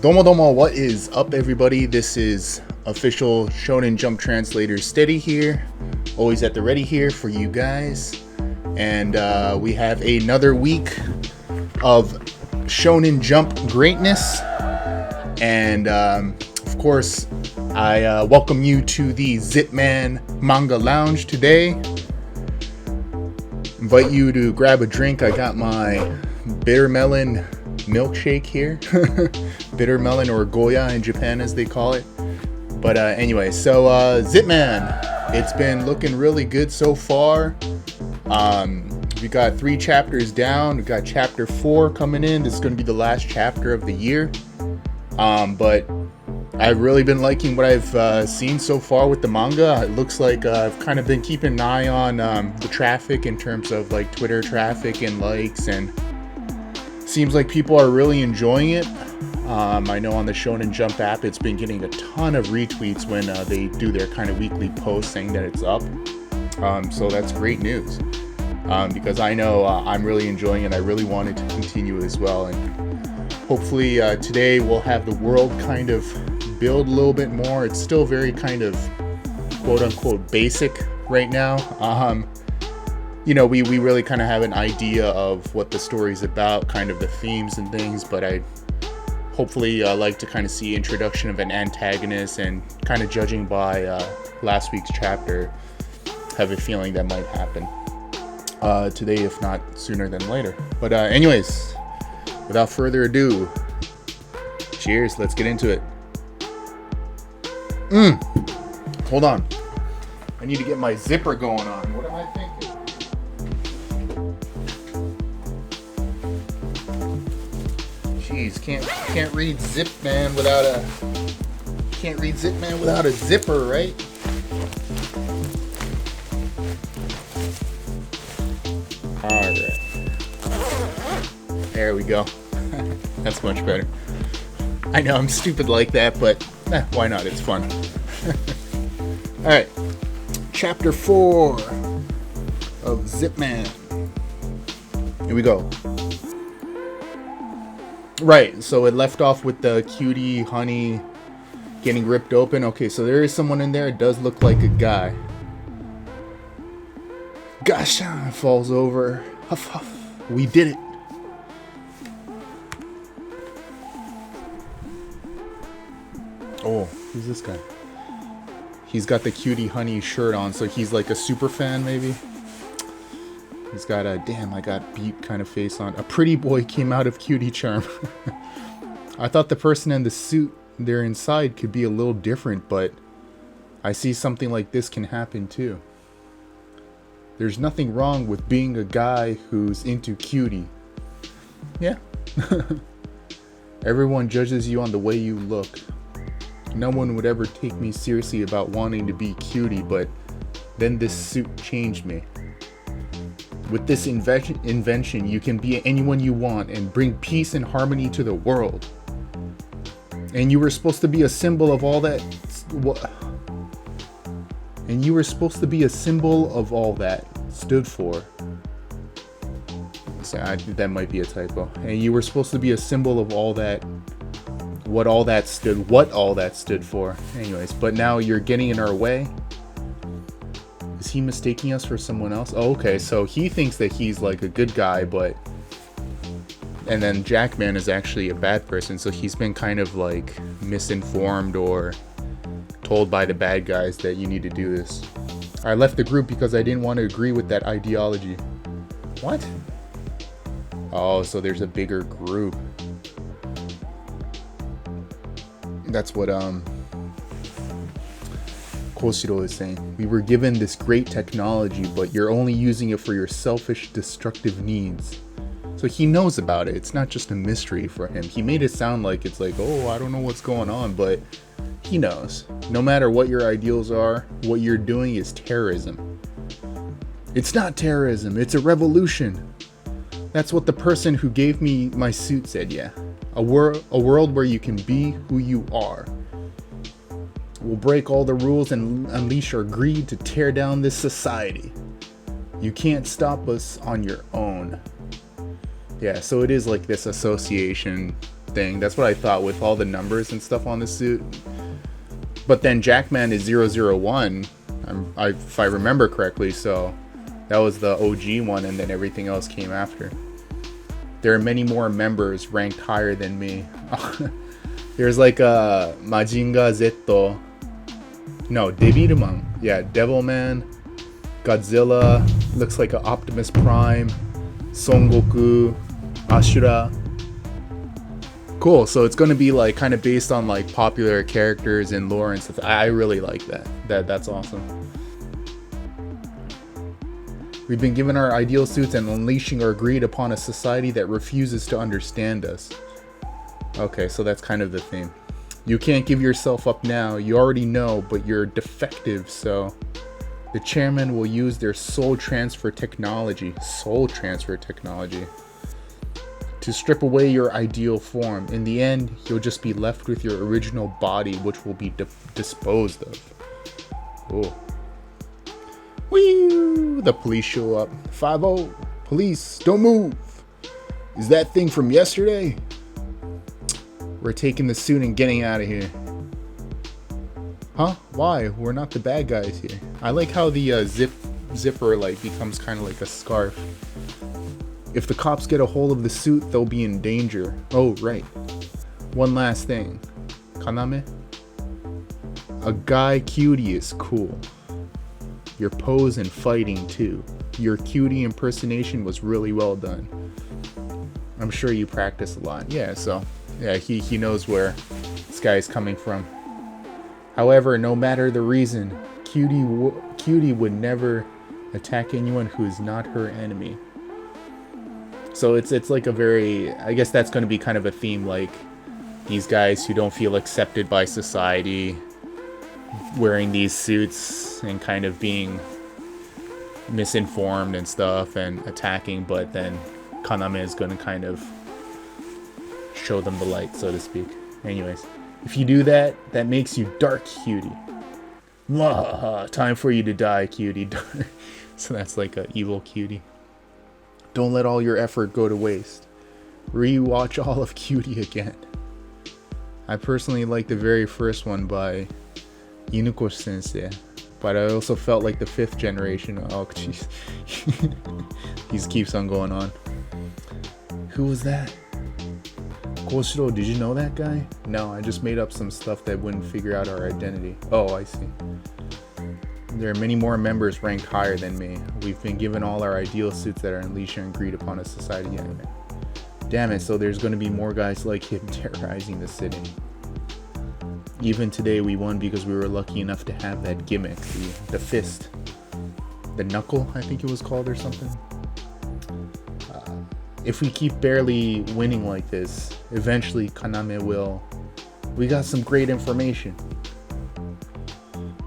Domo domo, what is up everybody? This is official Shonen Jump translator Steady here, always at the ready here for you guys. And we have another week of Shonen Jump greatness. And of course, I welcome you to the ZIPMAN Manga Lounge today. Invite you to grab a drink. I got my bitter melon milkshake here. Bitter melon, or Goya in Japan as they call it. But anyway, so ZIPMAN, it's been looking really good so far. We got 3 chapters down. We got chapter 4 coming in. This is going to be the last chapter of the year. But I've really been liking what I've seen so far with the manga. It looks like I've kind of been keeping an eye on the traffic in terms of like Twitter traffic and likes, and seems like people are really enjoying it. I know on the Shonen Jump app it's been getting a ton of retweets when they do their kind of weekly post saying that it's up. So that's great news, because I know I'm really enjoying it. I really want it to continue as well, and hopefully today we'll have the world kind of build a little bit more. It's still very kind of quote unquote basic right now. You know, we really kind of have an idea of what the story's about, kind of the themes and things, but I hopefully like to kind of see introduction of an antagonist, and kind of judging by last week's chapter, have a feeling that might happen today, if not sooner than later. But anyways, without further ado, cheers, let's get into it. Hold on, I need to get my zipper going on. What am I thinking? Jeez, can't read ZIPMAN without a zipper, right? Alright. There we go. That's much better. I know I'm stupid like that, but why not? It's fun. Alright. Chapter 4 of ZIPMAN. Here we go. Right, so it left off with the cutie honey getting ripped open. Okay, so there is someone in there. It does look like a guy. Gosh, falls over. Huff, huff. We did it. Oh, who's this guy? He's got the cutie honey shirt on, so he's like a super fan maybe. He's got a, damn, I got beat kind of face on. A pretty boy came out of cutie charm. I thought the person in the suit there inside could be a little different, but I see something like this can happen too. There's nothing wrong with being a guy who's into cutie. Yeah. Everyone judges you on the way you look. No one would ever take me seriously about wanting to be cutie, but then this suit changed me. With this invention, you can be anyone you want and bring peace and harmony to the world. And you were supposed to be a symbol of all that. And you were supposed to be a symbol of all that stood for. So that might be a typo. And you were supposed to be a symbol of all that. What all that stood for. Anyways, but now you're getting in our way. Is he mistaking us for someone else? Oh, okay, so he thinks that he's like a good guy, but... And then Jackman is actually a bad person, so he's been kind of like misinformed or told by the bad guys that you need to do this. I left the group because I didn't want to agree with that ideology. What? Oh, so there's a bigger group. That's what, Koshiro is saying. We were given this great technology, but you're only using it for your selfish, destructive needs. So he knows about it. It's not just a mystery for him. He made it sound like it's like, oh, I don't know what's going on, but he knows. No matter what your ideals are, what you're doing is terrorism. It's not terrorism, it's a revolution. That's what the person who gave me my suit said, yeah. A world where you can be who you are. We'll break all the rules and unleash our greed to tear down this society. You can't stop us on your own. Yeah, so it is like this association thing. That's what I thought with all the numbers and stuff on the suit. But then Jackman is 001, if I remember correctly, so that was the OG one, and then everything else came after. There are many more members ranked higher than me. There's like a Majinga Zetto. No, Devilman. Yeah, Devilman. Godzilla. Looks like an Optimus Prime. Son Goku. Ashura. Cool, so it's gonna be like kind of based on like popular characters and lore and stuff. I really like that. That's awesome. We've been given our ideal suits and unleashing or agreed upon a society that refuses to understand us. Okay, so that's kind of the theme. You can't give yourself up now. You already know, but you're defective, so the chairman will use their soul transfer technology. Soul transfer technology. To strip away your ideal form. In the end, you'll just be left with your original body, which will be disposed of. Oh. Whee! The police show up. 5-0. Police, don't move. Is that thing from yesterday? We're taking the suit and getting out of here. Huh? Why? We're not the bad guys here. I like how the zipper like becomes kind of like a scarf. If the cops get a hold of the suit, they'll be in danger. Oh, right. One last thing. Kaname? A guy cutie is cool. Your pose and fighting too. Your cutie impersonation was really well done. I'm sure you practice a lot. Yeah, so yeah, he knows where this guy is coming from. However, no matter the reason, cutie would never attack anyone who is not her enemy. So it's like a very, I guess that's going to be kind of a theme, like these guys who don't feel accepted by society, wearing these suits and kind of being misinformed and stuff and attacking, but then Kaname is going to kind of show them the light, so to speak. Anyways, if you do that, that makes you dark cutie. Time for you to die, cutie. So that's like a evil cutie. Don't let all your effort go to waste. Rewatch all of Cutie again. I personally like the very first one by Inuko Sensei, but I also felt like the 5th generation. Oh, jeez. He keeps on going on. Who was that? Koshiro, did you know that guy? No, I just made up some stuff that wouldn't figure out our identity. Oh, I see. There are many more members ranked higher than me. We've been given all our ideal suits that are unleashed and agreed upon a society anime. Damn it, so there's going to be more guys like him terrorizing the city. Even today we won because we were lucky enough to have that gimmick, the fist. The knuckle, I think it was called, or something. If we keep barely winning like this, eventually Kaname will... We got some great information.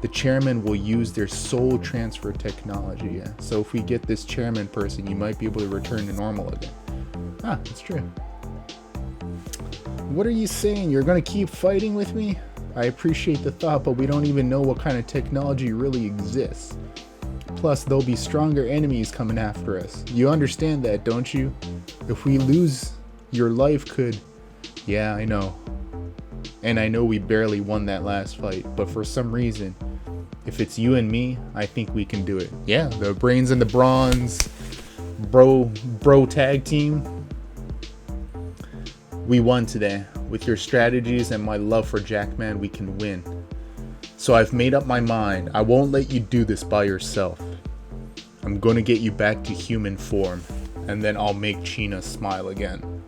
The chairman will use their soul transfer technology. Yeah. So if we get this chairman person, you might be able to return to normal again. Ah, that's true. What are you saying? You're gonna keep fighting with me? I appreciate the thought, but we don't even know what kind of technology really exists. Plus, there'll be stronger enemies coming after us. You understand that, don't you? If we lose, your life could... Yeah, I know. And I know we barely won that last fight, but for some reason, if it's you and me, I think we can do it. Yeah, the brains and the bronze bro tag team. We won today. With your strategies and my love for Jackman, we can win. So I've made up my mind. I won't let you do this by yourself. I'm gonna get you back to human form, and then I'll make China smile again.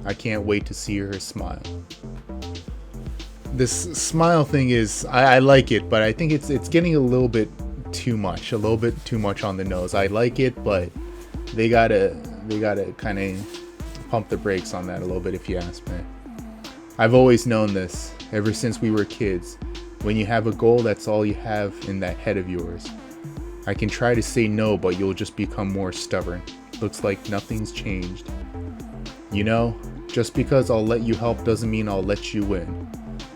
I can't wait to see her smile. This smile thing is, I like it, but I think it's getting a little bit too much on the nose. I like it, but they gotta kind of pump the brakes on that a little bit, if you ask me. I've always known this ever since we were kids. When you have a goal, that's all you have in that head of yours. I can try to say no, but you'll just become more stubborn. Looks like nothing's changed. You know, just because I'll let you help doesn't mean I'll let you win.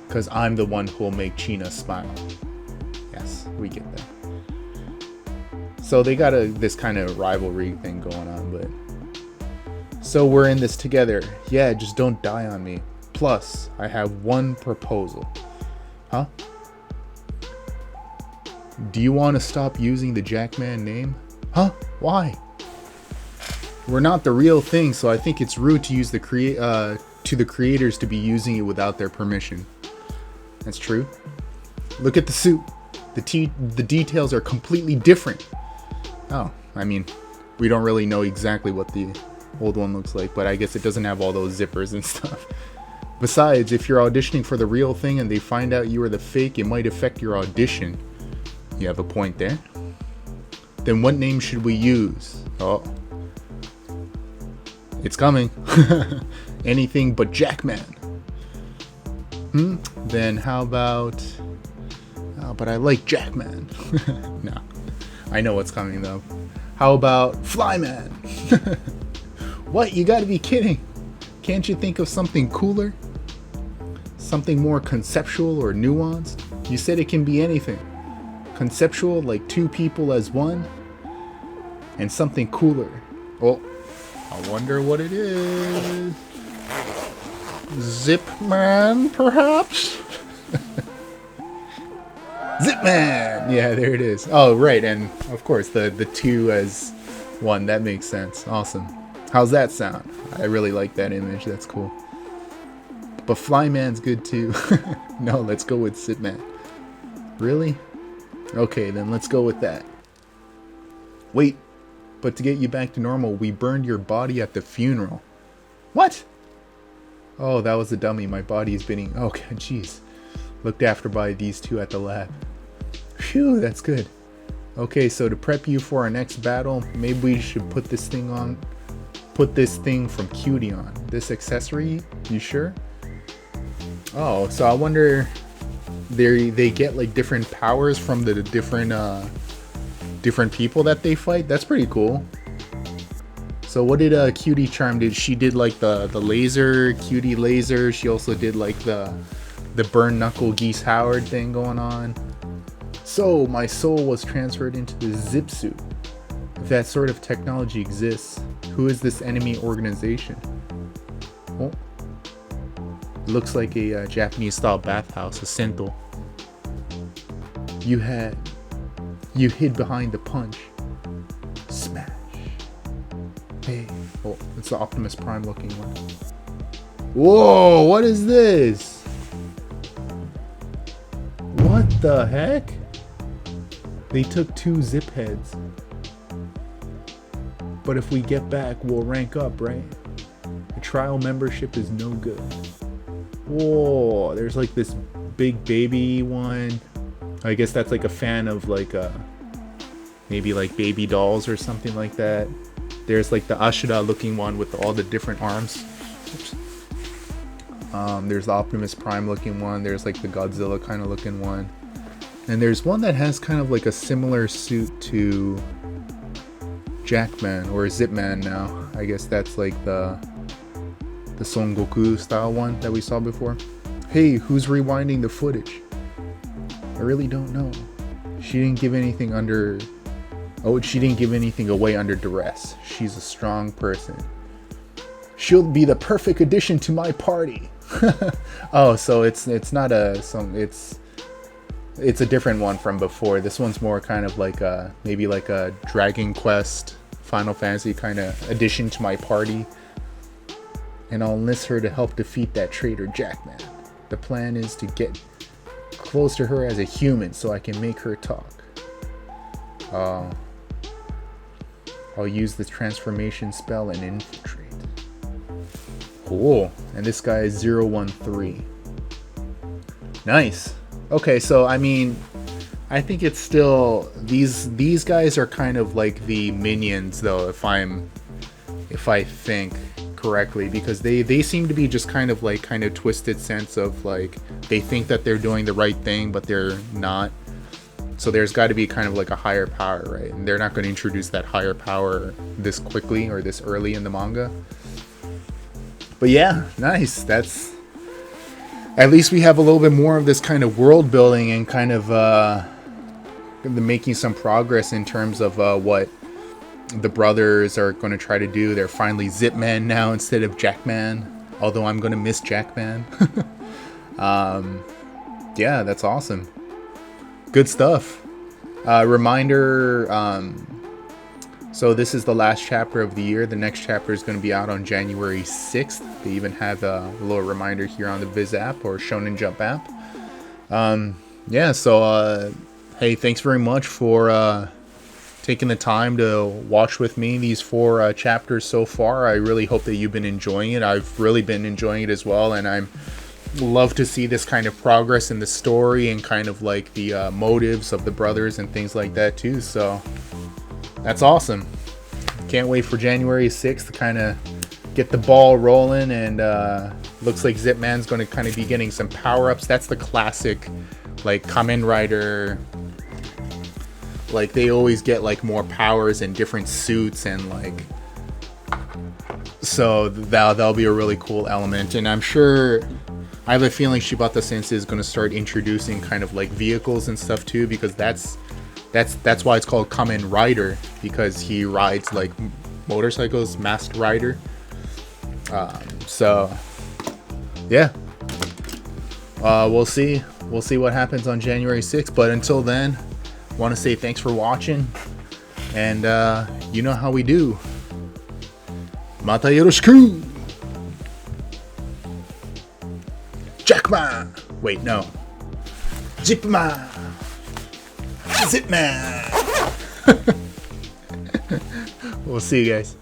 Because I'm the one who'll make China smile. Yes, we get that. So they got this kind of rivalry thing going on, but... So we're in this together. Yeah, just don't die on me. Plus, I have one proposal. Huh? Do you want to stop using the Jackman name? Huh? Why? We're not the real thing, so I think it's rude to use the creators to be using it without their permission. That's true. Look at the suit. The details are completely different. Oh, I mean, we don't really know exactly what the old one looks like, but I guess it doesn't have all those zippers and stuff. Besides, if you're auditioning for the real thing and they find out you are the fake, it might affect your audition. You have a point there. Then what name should we use? Oh. It's coming. Anything but Jackman. Then how about... Oh, but I like Jackman. No. I know what's coming though. How about Flyman? What? You gotta be kidding. Can't you think of something cooler? Something more conceptual or nuanced? You said it can be anything. Conceptual, like two people as one. And something cooler. Oh, I wonder what it is. ZIPMAN, perhaps? ZIPMAN! Yeah, there it is. Oh, right, and of course, the two as one. That makes sense. Awesome. How's that sound? I really like that image. That's cool. But Flyman's good too. No, let's go with ZIPMAN. Really? Okay, then let's go with that. Wait, but to get you back to normal, we burned your body at the funeral. What? Oh, that was a dummy. My body is being... Oh, jeez. Looked after by these two at the lab. Phew, that's good. Okay, so to prep you for our next battle, maybe we should put this thing on. Put this thing from Cutie on. This accessory? You sure? Oh, so I wonder... They get like different powers from the different people that they fight. That's pretty cool. So what did Cutie Charm did? She did like the laser, Cutie laser. She also did like the burn knuckle Geese Howard thing going on. So my soul was transferred into the zip suit. If that sort of technology exists, who is this enemy organization? Oh, looks like a Japanese style bathhouse, a sento. You hid behind the punch. Smash. Hey. Oh, it's the Optimus Prime looking one. Whoa, what is this? What the heck? They took 2 zip heads. But if we get back, we'll rank up, right? The trial membership is no good. Whoa, there's like this big baby one. I guess that's like a fan of like maybe like baby dolls or something like that. There's like the Ashura looking one with all the different arms. Oops. There's the Optimus Prime looking one. There's like the Godzilla kind of looking one. And there's one that has kind of like a similar suit to Jackman or ZIPMAN now. I guess that's like the Son Goku style one that we saw before. Hey, who's rewinding the footage? I really don't know. She didn't give anything under... Oh, she didn't give anything away under duress. She's a strong person. She'll be the perfect addition to my party. Oh, so it's not it's a different one from before. This one's more kind of like maybe like a Dragon Quest, Final Fantasy kind of addition to my party. And I'll enlist her to help defeat that traitor Jackman. The plan is to get close to her as a human so I can make her talk. I'll use the transformation spell and infiltrate. Cool. And this guy is 013. Nice. Okay, so I mean, I think it's still these guys are kind of like the minions though, if I think correctly, because they seem to be just kind of twisted sense of like they think that they're doing the right thing but they're not. So there's got to be kind of like a higher power, right? And they're not going to introduce that higher power this quickly or this early in the manga. But yeah, nice. That's at least we have a little bit more of this kind of world building and kind of making some progress in terms of what the brothers are going to try to do. They're finally ZIPMAN now instead of Jackman. Although I'm going to miss Jackman. Yeah, that's awesome. Good stuff. Reminder, so this is the last chapter of the year. The next chapter is going to be out on January 6th. They even have a little reminder here on the Viz app or Shonen Jump app. Yeah, so hey, thanks very much for taking the time to watch with me these 4 chapters so far. I really hope that you've been enjoying it. I've really been enjoying it as well, and I'm love to see this kind of progress in the story and kind of like the motives of the brothers and things like that too. So that's awesome. Can't wait for January 6th to kind of get the ball rolling, and looks like ZIPMAN's going to kind of be getting some power-ups. That's the classic like Kamen Rider, like they always get like more powers and different suits, and like, so that'll be a really cool element. And I'm sure, I have a feeling Shibata Sensei is going to start introducing kind of like vehicles and stuff too, because that's why it's called Kamen Rider, because he rides like motorcycles, masked rider. So yeah, we'll see what happens on January 6th. But until then, want to say thanks for watching, and you know how we do. Mata yoroshiku! Jackman! Wait, no. ZIPMAN! ZIPMAN! We'll see you guys.